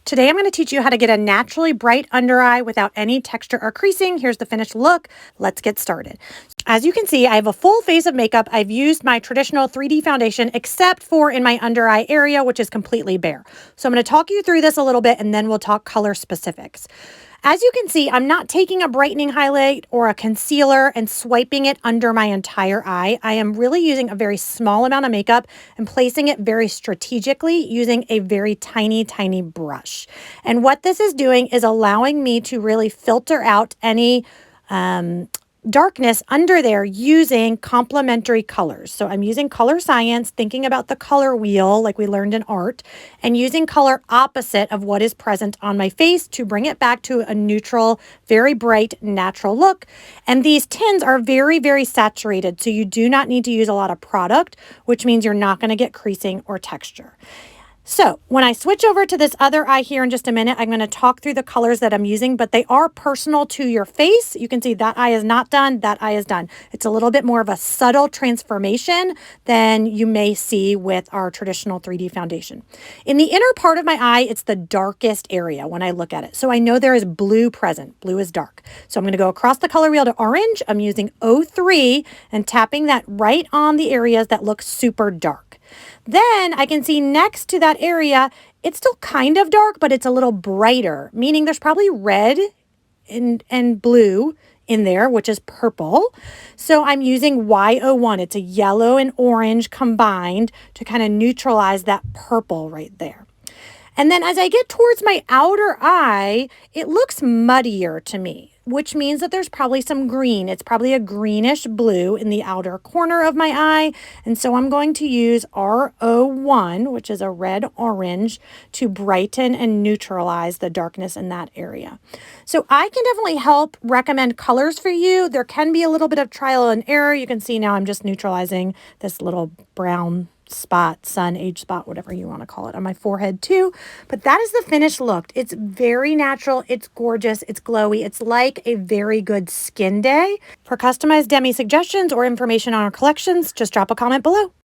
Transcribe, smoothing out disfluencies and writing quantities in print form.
Today I'm going to teach you how to get a naturally bright under eye without any texture or creasing. Here's the finished look. Let's get started. As you can see, I have a full face of makeup. I've used my traditional 3D foundation except for in my under eye area, which is completely bare. So I'm going to talk you through this a little bit and then we'll talk color specifics. As you can see, I'm not taking a brightening highlight or a concealer and swiping it under my entire eye. I am really using a very small amount of makeup and placing it very strategically using a very tiny, tiny brush. And what this is doing is allowing me to really filter out any darkness under there using complementary colors. So I'm using color science, thinking about the color wheel like we learned in art, and using color opposite of what is present on my face to bring it back to a neutral, very bright, natural look. And these tints are very, very saturated, so you do not need to use a lot of product, which means you're not going to get creasing or texture. So when I switch over to this other eye here in just a minute, I'm going to talk through the colors that I'm using, but they are personal to your face. You can see that eye is not done, that eye is done. It's a little bit more of a subtle transformation than you may see with our traditional 3D foundation. In the inner part of my eye, it's the darkest area when I look at it. So I know there is blue present. Blue is dark. So I'm going to go across the color wheel to orange. I'm using 03 and tapping that right on the areas that look super dark. Then I can see next to that area, it's still kind of dark, but it's a little brighter, meaning there's probably red and blue in there, which is purple. So I'm using Y01. It's a yellow and orange combined to kind of neutralize that purple right there. And then as I get towards my outer eye, it looks muddier to me, which means that there's probably some green. It's probably a greenish blue in the outer corner of my eye. And so I'm going to use R01, which is a red-orange, to brighten and neutralize the darkness in that area. So I can definitely help recommend colors for you. There can be a little bit of trial and error. You can see now I'm just neutralizing this little brown spot, sun, age spot, whatever you want to call it, on my forehead too. But that is the finished look. It's very natural. It's gorgeous. It's glowy. It's like a very good skin day. For customized Demi suggestions or information on our collections, just drop a comment below.